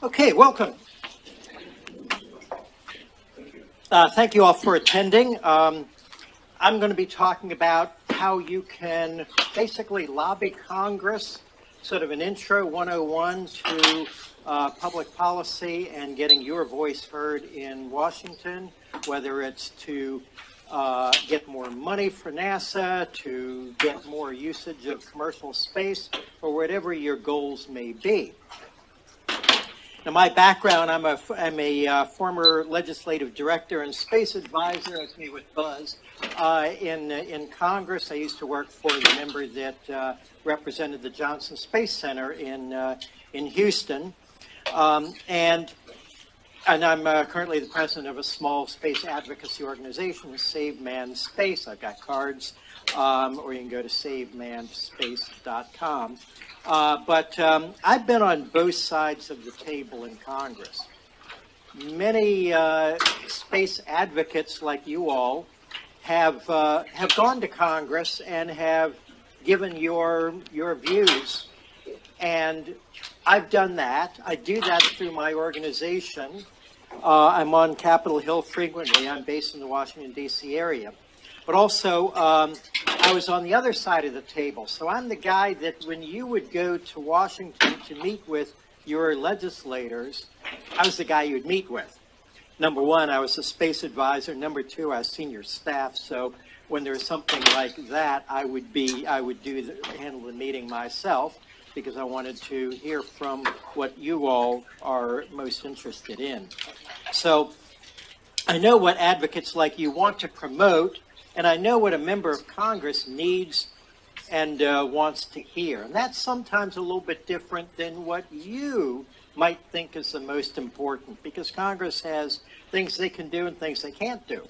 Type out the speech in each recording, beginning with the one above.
Okay, welcome. Thank you all for attending. I'm going to be talking about how you can basically lobby Congress, sort of an intro 101 to public policy and getting your voice heard in Washington, whether it's to get more money for NASA, to get more usage of commercial space, or whatever your goals may be. Now, my background, I'm a former legislative director and space advisor, that's me with Buzz, in Congress. I used to work for the member that represented the Johnson Space Center in Houston. And I'm currently the president of a small space advocacy organization, Save Man Space. I've got cards, or you can go to savemanspace.com. But I've been on both sides of the table in Congress. Many space advocates like you all have gone to Congress and have given your views, and I've done that. I do that through my organization. I'm on Capitol Hill frequently. I'm based in the Washington, D.C. area. But also, I was on the other side of the table. So I'm the guy that when you would go to Washington to meet with your legislators, I was the guy you'd meet with. Number one, I was a space advisor. Number two, I was senior staff. So when there's something like that, I would handle the meeting myself because I wanted to hear from what you all are most interested in. So I know what advocates like you want to promote, and I know what a member of Congress needs and wants to hear. And that's sometimes a little bit different than what you might think is the most important, because Congress has things they can do and things they can't do.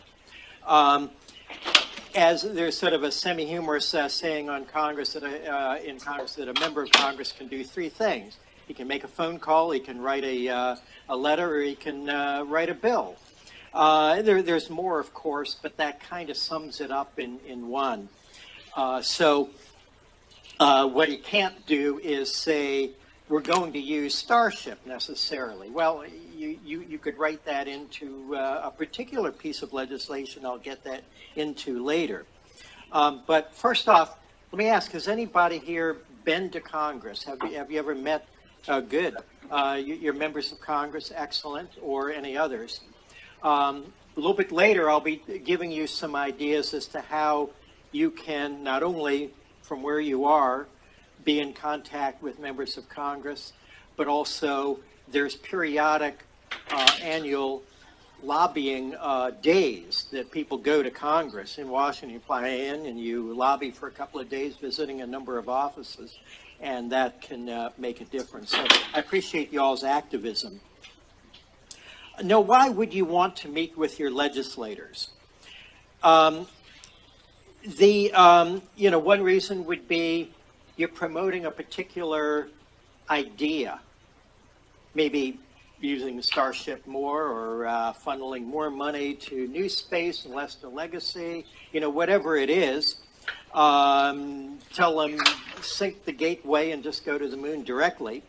As there's sort of a semi-humorous saying on Congress that in Congress that a member of Congress can do three things. He can make a phone call, he can write a letter, or he can write a bill. There's more, of course, but that kind of sums it up in one. So what he can't do is say, we're going to use Starship necessarily. Well, you could write that into a particular piece of legislation. I'll get that into later. But first off, let me ask, has anybody here been to Congress? Have you ever met, good, your members of Congress, excellent, or any others? A little bit later, I'll be giving you some ideas as to how you can not only from where you are be in contact with members of Congress, but also there's periodic annual lobbying days that people go to Congress in Washington. You fly in and you lobby for a couple of days visiting a number of offices, and that can make a difference. So I appreciate y'all's activism. Now, why would you want to meet with your legislators? One reason would be you're promoting a particular idea, maybe using Starship more or funneling more money to new space and less to legacy, whatever it is. Tell them sink the gateway and just go to the moon directly.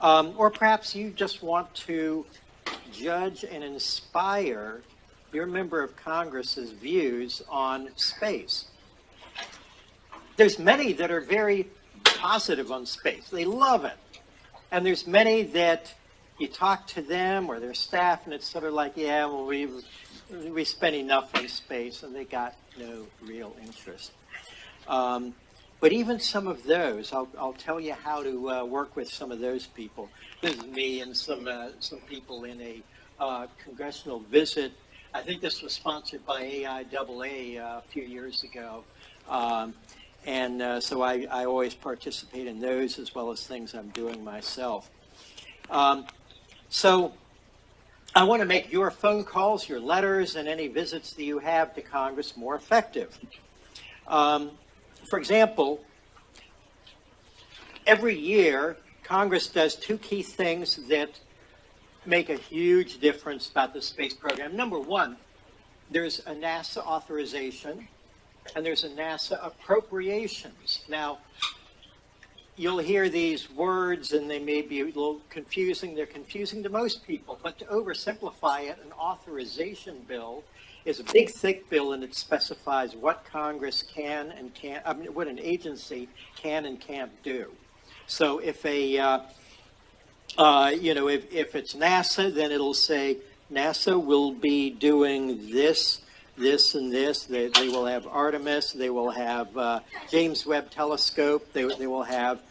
Or perhaps you just want to judge and inspire your member of Congress's views on space. There's many that are very positive on space. They love it. And there's many that you talk to them or their staff and it's sort of like, yeah, well, we spent enough on space, and they got no real interest. But even some of those, I'll tell you how to work with some of those people. This is me and some people in a congressional visit. I think this was sponsored by AIAA a few years ago. So I always participate in those as well as things I'm doing myself. So I want to make your phone calls, your letters, and any visits that you have to Congress more effective. For example, every year, Congress does two key things that make a huge difference about the space program. Number one, there's a NASA authorization, and there's a NASA appropriations. Now, you'll hear these words and they may be a little confusing. They're confusing to most people, but to oversimplify it, an authorization bill is a big, thick bill, and it specifies what Congress can and can't, what an agency can and can't do. So if if it's NASA, then it'll say NASA will be doing this, this, and this. They will have Artemis. They will have James Webb Telescope. They will have,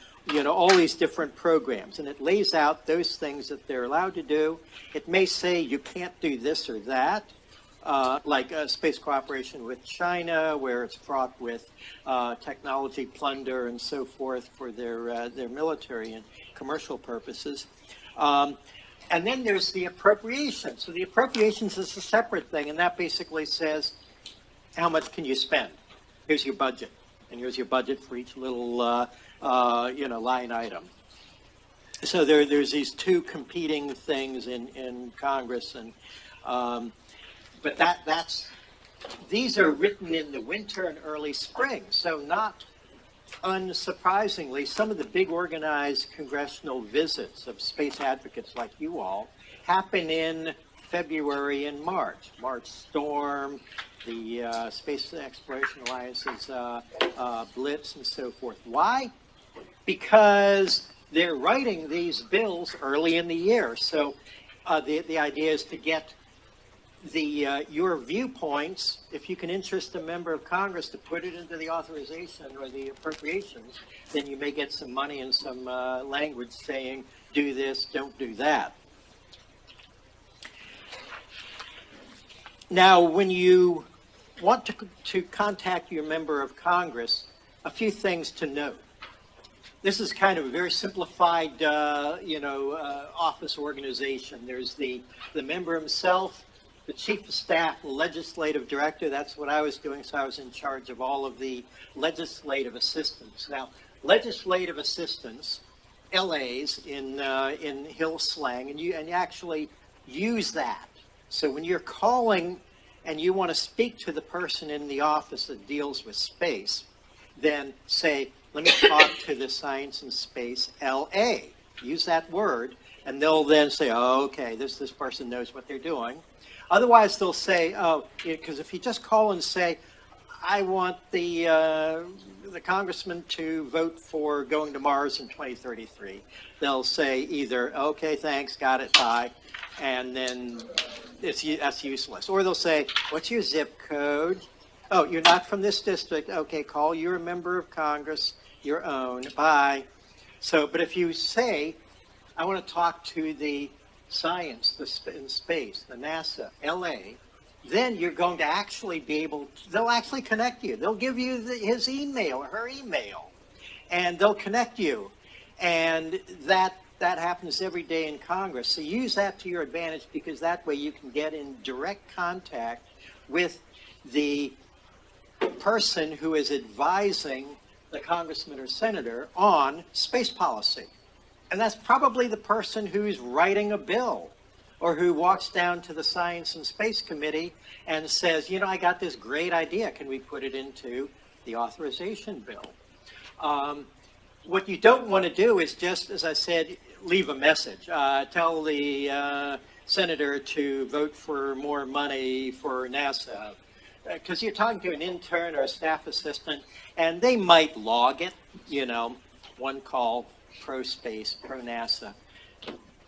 all these different programs. And it lays out those things that they're allowed to do. It may say you can't do this or that, like space cooperation with China, where it's fraught with technology plunder and so forth for their military and commercial purposes. And then there's the appropriations. So the appropriations is a separate thing, and that basically says, how much can you spend? Here's your budget, and here's your budget for each little, line item. So there's these two competing things in Congress, and but these are written in the winter and early spring. So not unsurprisingly, some of the big organized congressional visits of space advocates like you all happen in February and March. March Storm, the Space Exploration Alliance's Blitz, and so forth. Why? Because they're writing these bills early in the year. So the idea is to get your viewpoints. If you can interest a member of Congress to put it into the authorization or the appropriations, then you may get some money and some language saying, do this, don't do that. Now, when you want to contact your member of Congress, a few things to note. This is kind of a very simplified, office organization. There's the member himself, the chief of staff, the legislative director. That's what I was doing, so I was in charge of all of the legislative assistants. Now, legislative assistants, LAs in Hill slang, and you actually use that. So when you're calling and you want to speak to the person in the office that deals with space, then say, let me talk to the Science and Space LA. Use that word, and they'll then say, oh, okay, this person knows what they're doing. Otherwise, they'll say, oh, because if you just call and say, I want the congressman to vote for going to Mars in 2033, they'll say either, okay, thanks, got it, bye, and then that's useless. Or they'll say, what's your zip code? Oh, you're not from this district. Okay, call your member of Congress, your own, bye. So, but if you say, I want to talk to the science, in space, the NASA, LA, then you're going to actually be able to, they'll actually connect you. They'll give you his email or her email, and they'll connect you. And that happens every day in Congress. So use that to your advantage, because that way you can get in direct contact with the person who is advising the congressman or senator on space policy. And that's probably the person who's writing a bill, or who walks down to the Science and Space Committee and says, I got this great idea. Can we put it into the authorization bill? What you don't want to do is just, as I said, leave a message. Tell the senator to vote for more money for NASA. Because you're talking to an intern or a staff assistant, and they might log it, one call, pro-space, pro-NASA.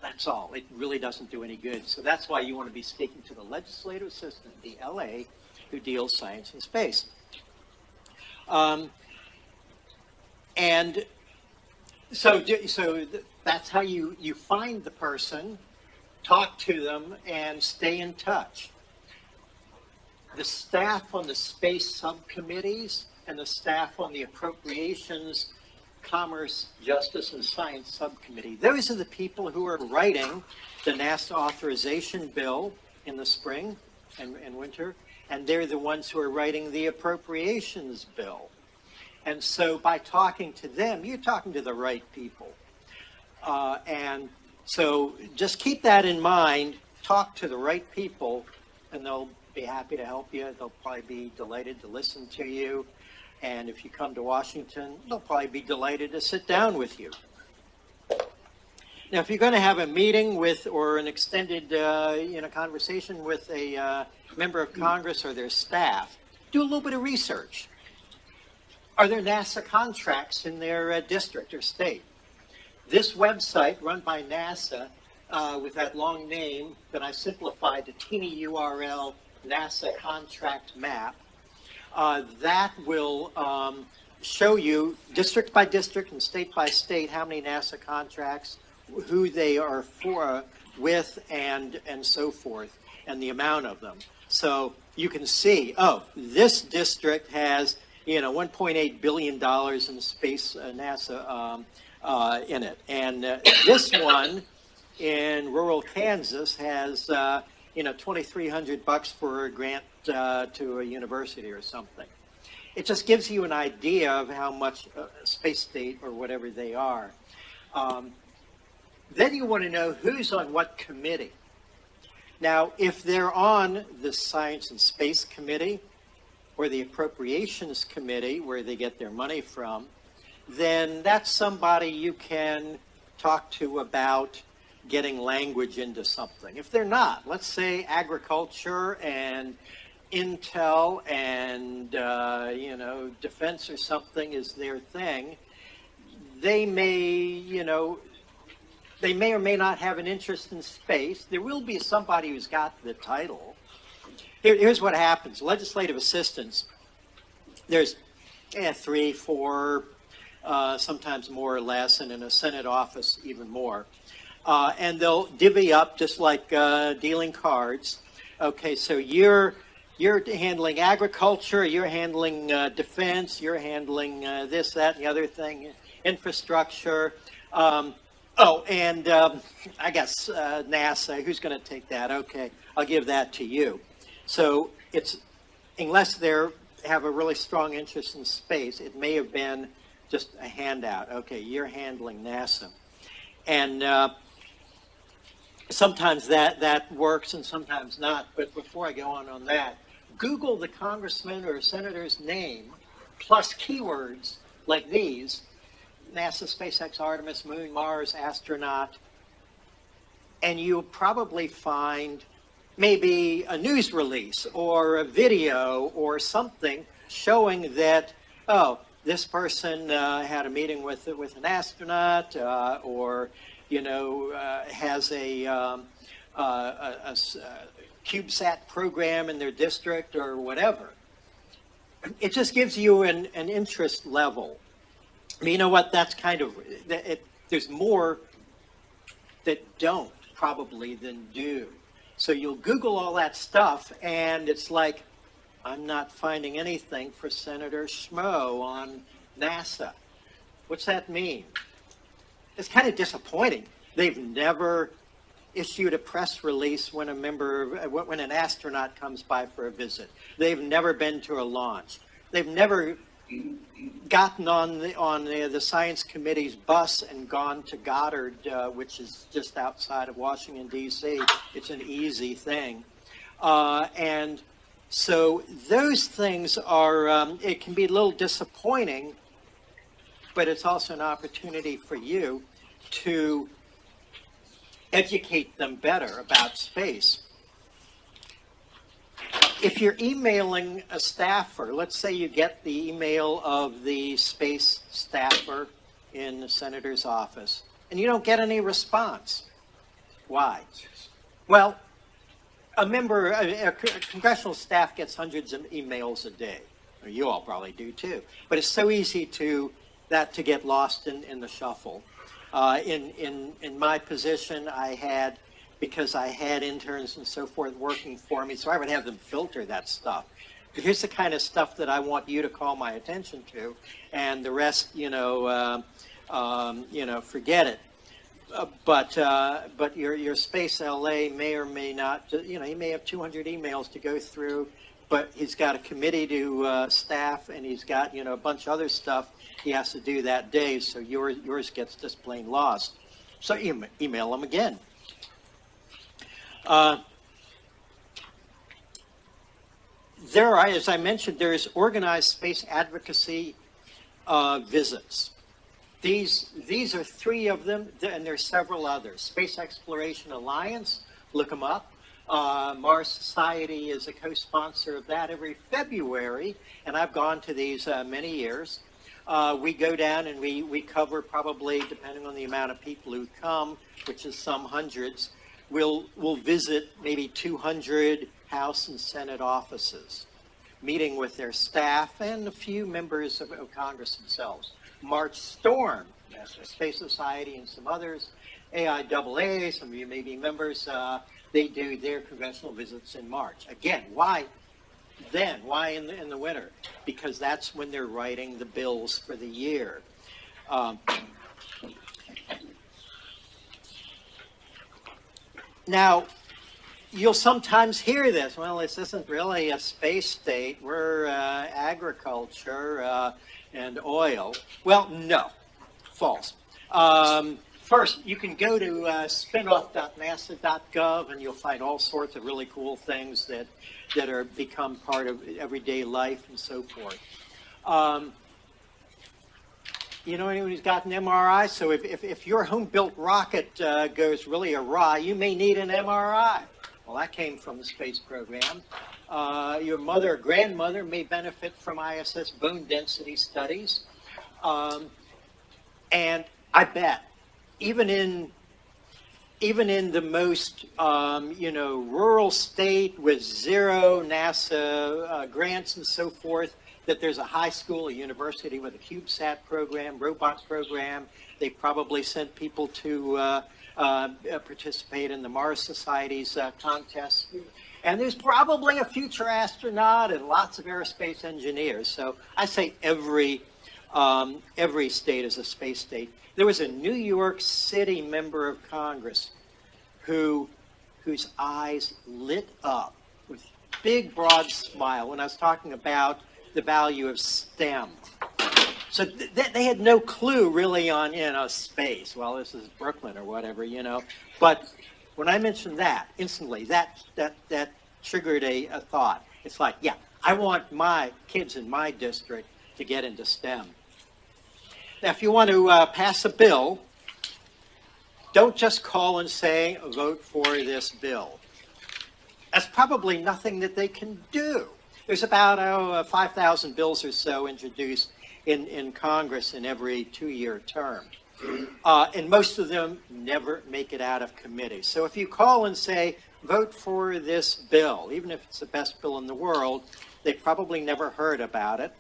That's all. It really doesn't do any good. So that's why you want to be speaking to the legislative assistant, the LA, who deals science and space. And so that's how you find the person, talk to them, and stay in touch. The staff on the space subcommittees and the staff on the appropriations, Commerce, Justice, and Science Subcommittee. Those are the people who are writing the NASA authorization bill in the spring and winter, and they're the ones who are writing the appropriations bill. And so by talking to them, you're talking to the right people. And so just keep that in mind. Talk to the right people, and they'll be happy to help you. They'll probably be delighted to listen to you. And if you come to Washington, they'll probably be delighted to sit down with you. Now, if you're going to have a meeting with or an extended conversation with a member of Congress or their staff, do a little bit of research. Are there NASA contracts in their district or state? This website run by NASA with that long name that I simplified to teeny URL, NASA contract map, that will show you district by district and state by state how many NASA contracts, who they are for, with, and so forth, and the amount of them. So you can see, oh, this district has, $1.8 billion in space NASA in it, and this one in rural Kansas has, $2,300 for a grant to a university or something. It just gives you an idea of how much space state or whatever they are. Then you want to know who's on what committee. Now, if they're on the Science and Space Committee or the Appropriations Committee, where they get their money from, then that's somebody you can talk to about getting language into something. If they're not, let's say agriculture and intel and, defense or something is their thing, they may or may not have an interest in space. There will be somebody who's got the title. Here's what happens. Legislative assistants, there's 3, 4, sometimes more or less, and in a Senate office even more. And they'll divvy up just like dealing cards. Okay, so you're handling agriculture, you're handling defense, you're handling this, that, and the other thing, infrastructure. I guess NASA, who's going to take that? Okay, I'll give that to you. So it's, unless they have a really strong interest in space, it may have been just a handout. Okay, you're handling NASA. And sometimes that works and sometimes not. But before I go on that, Google the congressman or senator's name plus keywords like these: NASA, SpaceX, Artemis, Moon, Mars, astronaut, and you'll probably find maybe a news release or a video or something showing that, oh, this person had a meeting with an astronaut, or has a CubeSat program in their district or whatever. It just gives you an interest level. I mean, you know what? That's kind of there's more that don't probably than do. So you'll Google all that stuff, and it's like, I'm not finding anything for Senator Schmo on NASA. What's that mean? It's kind of disappointing. They've never issued a press release when when an astronaut comes by for a visit. They've never been to a launch. They've never gotten on the science committee's bus and gone to Goddard, which is just outside of Washington, D.C. It's an easy thing. And so those things are, it can be a little disappointing, but it's also an opportunity for you to educate them better about space. If you're emailing a staffer, let's say you get the email of the space staffer in the senator's office, and you don't get any response. Why? Well, a congressional staff gets hundreds of emails a day. Or you all probably do too. But it's so easy to get lost in the shuffle. In my position, because I had interns and so forth working for me, so I would have them filter that stuff. But here's the kind of stuff that I want you to call my attention to, and the rest, forget it. But your Space LA may or may not, he may have 200 emails to go through, but he's got a committee to staff, and he's got, a bunch of other stuff he has to do that day, so yours gets just plain lost. So email him again. there are, as I mentioned, there's organized space advocacy visits. These are three of them, and there's several others. Space Exploration Alliance, look them up. Mars Society is a co-sponsor of that every February, and I've gone to these many years. We go down and we cover probably, depending on the amount of people who come, which is some hundreds, we'll visit maybe 200 House and Senate offices, meeting with their staff and a few members of Congress themselves. March Storm, National Space Society, and some others, AIAA, some of you may be members, they do their congressional visits in March. Again, why then? Why in the winter? Because that's when they're writing the bills for the year. Now, you'll sometimes hear this. Well, this isn't really a space state. We're agriculture and oil. Well, no, false. First, you can go to spinoff.nasa.gov and you'll find all sorts of really cool things that are become part of everyday life and so forth. You know anyone who's got an MRI? So if your home-built rocket goes really awry, you may need an MRI. Well, that came from the space program. Your mother or grandmother may benefit from ISS bone density studies. And I bet, even in the most, rural state with zero NASA grants and so forth, that there's a high school, a university with a CubeSat program, robot program. They probably sent people to participate in the Mars Society's contest. And there's probably a future astronaut and lots of aerospace engineers. So I say every state is a space state. There was a New York City member of Congress whose eyes lit up with a big, broad smile when I was talking about the value of STEM. So they had no clue really on, space. Well, this is Brooklyn or whatever, But when I mentioned that, instantly, that triggered a thought. It's like, yeah, I want my kids in my district to get into STEM. Now, if you want to pass a bill, don't just call and say, vote for this bill. That's probably nothing that they can do. There's about 5,000 bills or so introduced in Congress in every 2-year term. And most of them never make it out of committee. So if you call and say, vote for this bill, even if it's the best bill in the world, they probably never heard about it.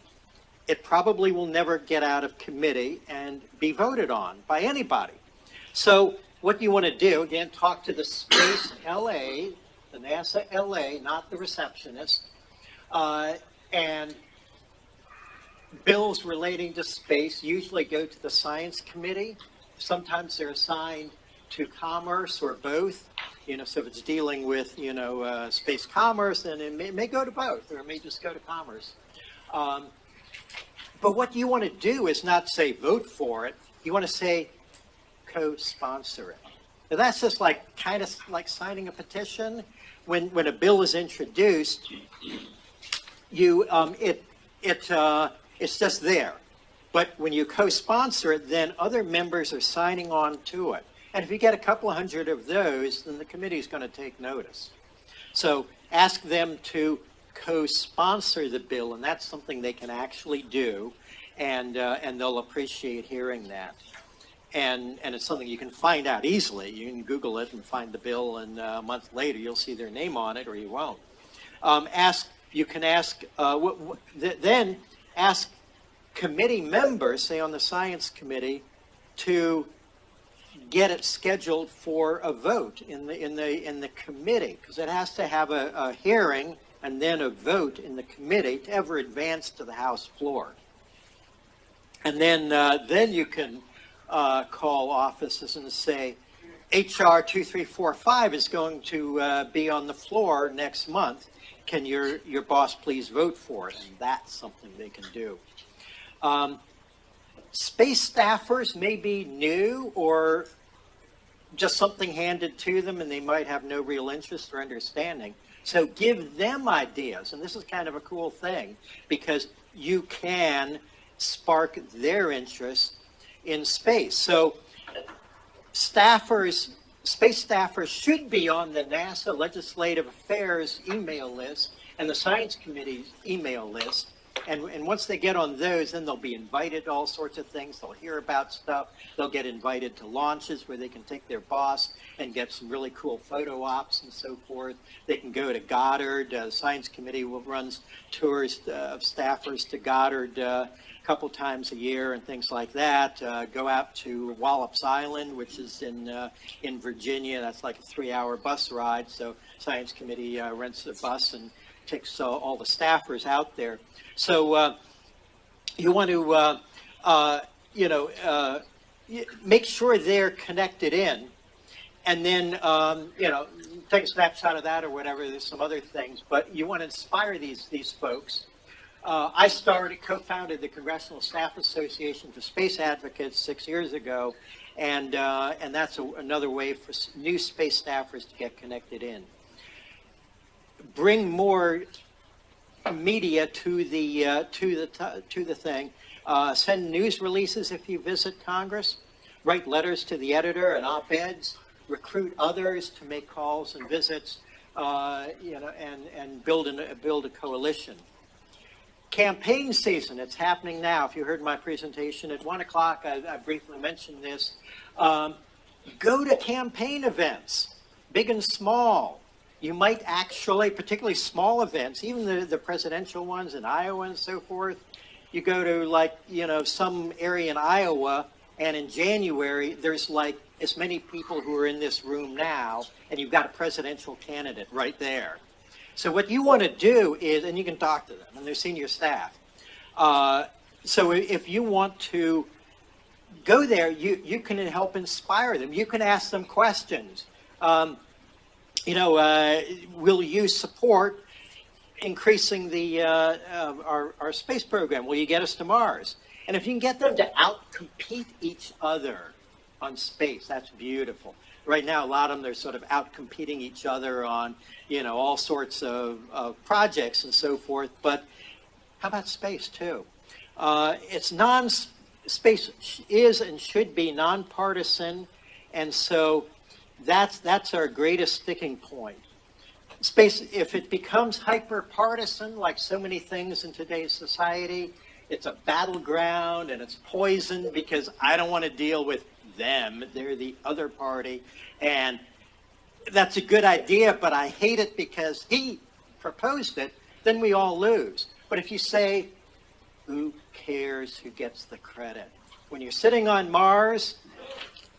It probably will never get out of committee and be voted on by anybody. So what you want to do, again, talk to the Space LA, the NASA LA, not the receptionist, and bills relating to space usually go to the Science Committee. Sometimes they're assigned to Commerce or both. So if it's dealing with, space commerce, then it may go to both, or it may just go to Commerce. But what you want to do is not say vote for it. You want to say co-sponsor it. Now that's just kind of like signing a petition. When a bill is introduced, it's just there. But when you co-sponsor it, then other members are signing on to it. And if you get a couple of hundred of those, then the committee is going to take notice. So ask them to co-sponsor the bill, and that's something they can actually do, and they'll appreciate hearing that. And it's something you can find out easily. You can Google it and find the bill, and a month later you'll see their name on it, or you won't. Then ask committee members, say on the Science Committee, to get it scheduled for a vote in the committee, because it has to have a hearing and then a vote in the committee to ever advance to the House floor. And then you can call offices and say, HR 2345 is going to be on the floor next month. Can your boss please vote for it? And that's something they can do. Space staffers may be new or just something handed to them and they might have no real interest or understanding. So give them ideas, and this is kind of a cool thing because you can spark their interest in space. So space staffers should be on the NASA Legislative Affairs email list and the Science Committee's email list. And once they get on those, then they'll be invited to all sorts of things. They'll hear about stuff. They'll get invited to launches where they can take their boss and get some really cool photo ops and so forth. They can go to Goddard. Science Committee runs tours of staffers to Goddard a couple times a year and things like that. Go out to Wallops Island, which is in Virginia. That's like a 3-hour bus ride. So Science Committee rents a bus and takes all the staffers out there. So you want to, make sure they're connected in, and then, take a snapshot of that or whatever. There's some other things, but you want to inspire these folks. I co-founded the Congressional Staff Association for Space Advocates 6 years ago, and that's another way for new space staffers to get connected in. Bring more media to the thing. Send news releases if you visit Congress. Write letters to the editor and op-eds. Recruit others to make calls and visits. And build a coalition. Campaign season. It's happening now. If you heard my presentation at 1 o'clock, I briefly mentioned this. Go to campaign events, big and small. You might actually, particularly small events, even the presidential ones in Iowa and so forth, you go to some area in Iowa, and in January, there's like as many people who are in this room now, and you've got a presidential candidate right there. So what you want to do is, and you can talk to them, and they're senior staff. So if you want to go there, you can help inspire them. You can ask them questions. Will you support increasing our space program? Will you get us to Mars? And if you can get them to outcompete each other on space, that's beautiful. Right now, a lot of them, they're sort of outcompeting each other on, all sorts of projects and so forth. But how about space too? Space is and should be nonpartisan, and so that's our greatest sticking point. Space, if it becomes hyper-partisan, like so many things in today's society, it's a battleground and it's poison because I don't want to deal with them. They're the other party. And that's a good idea, but I hate it because he proposed it, then we all lose. But if you say, who cares who gets the credit? When you're sitting on Mars,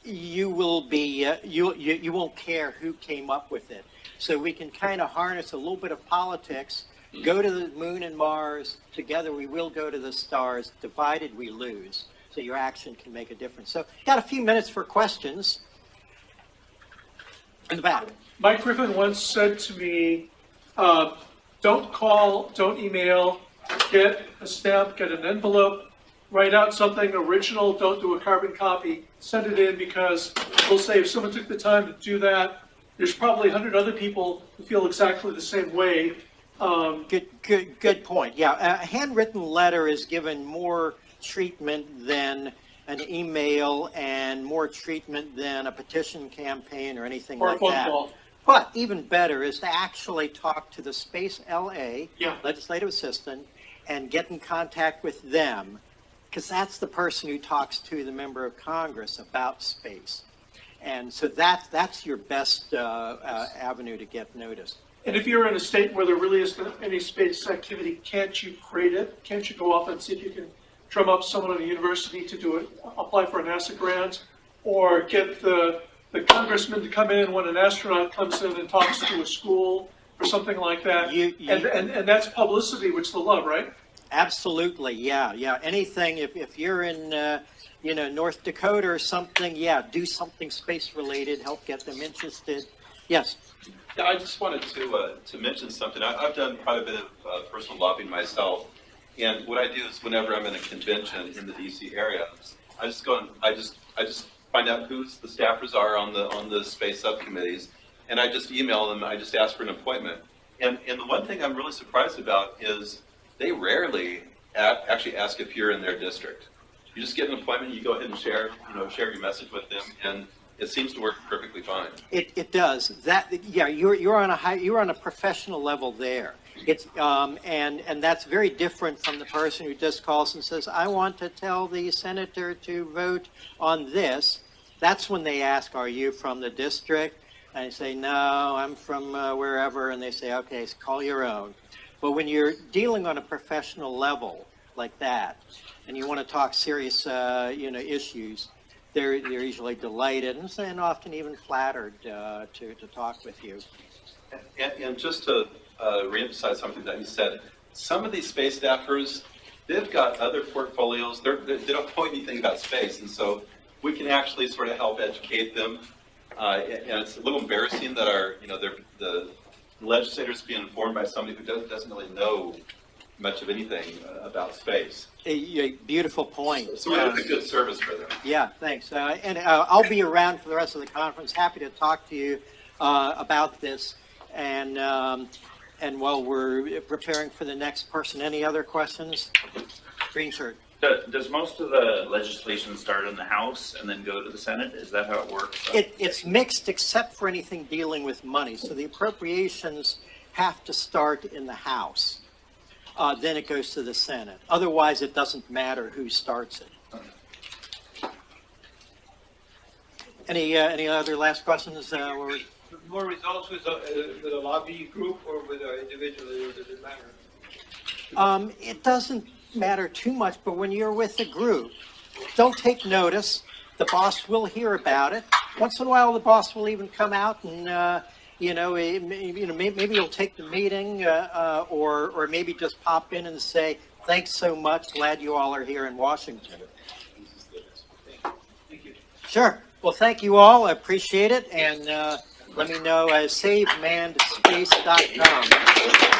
you will be, you won't care who came up with it. So we can kind of harness a little bit of politics, go to the moon and Mars, together we will go to the stars, divided we lose. So your action can make a difference. So got a few minutes for questions. In the back. Mike Griffin once said to me, don't call, don't email, get a stamp, get an envelope, write out something original, don't do a carbon copy, send it in, because we'll say if someone took the time to do that, there's probably 100 other people who feel exactly the same way. Good point. Yeah, a handwritten letter is given more treatment than an email and more treatment than a petition campaign or anything like that. But even better is to actually talk to the Space LA legislative assistant and get in contact with them, because that's the person who talks to the member of Congress about space. And so that's your best avenue to get noticed. And if you're in a state where there really isn't any space activity, can't you create it? Can't you go off and see if you can drum up someone at a university to do it, apply for a NASA grant, or get the congressman to come in when an astronaut comes in and talks to a school or something like that? And that's publicity, which they'll love, right? Absolutely, yeah. Anything, if you're in North Dakota or something, do something space related, help get them interested. Yes. Yeah, I just wanted to mention something. I've done quite a bit of personal lobbying myself, and what I do is whenever I'm in a convention in the DC area, I just go and I just find out who the staffers are on the space subcommittees, and I just email them. I just ask for an appointment, And the one thing I'm really surprised about is they rarely actually ask if you're in their district. You just get an appointment, you go ahead and share your message with them, and it seems to work perfectly fine. It does. You're on a professional level there. It's and that's very different from the person who just calls and says, "I want to tell the senator to vote on this." That's when they ask, "Are you from the district?" And I say, "No, I'm from wherever," and they say, "Okay, so call your own." But when you're dealing on a professional level like that, and you want to talk serious, issues, they're usually delighted and often even flattered to talk with you. And just to reemphasize something that you said, some of these space staffers, they've got other portfolios. They don't know anything about space, and so we can actually sort of help educate them. And it's a little embarrassing that the legislators being informed by somebody who doesn't really know much of anything about space. A beautiful point. So we're doing a good service for them. Yeah, thanks. And I'll be around for the rest of the conference. Happy to talk to you about this. And while we're preparing for the next person, any other questions? Green shirt. Does most of the legislation start in the House and then go to the Senate? Is that how it works? It's mixed except for anything dealing with money. So the appropriations have to start in the House. Then it goes to the Senate. Otherwise, it doesn't matter who starts it. Any other last questions? More results with a lobby group or with an individual, or does it matter? It doesn't matter too much, but when you're with a group, don't take notice. The boss will hear about it. Once in a while, the boss will even come out and maybe he'll take the meeting, or maybe just pop in and say, "Thanks so much. Glad you all are here in Washington." Thank you. Sure. Well, thank you all. I appreciate it, and let me know. SaveMannedSpace.com.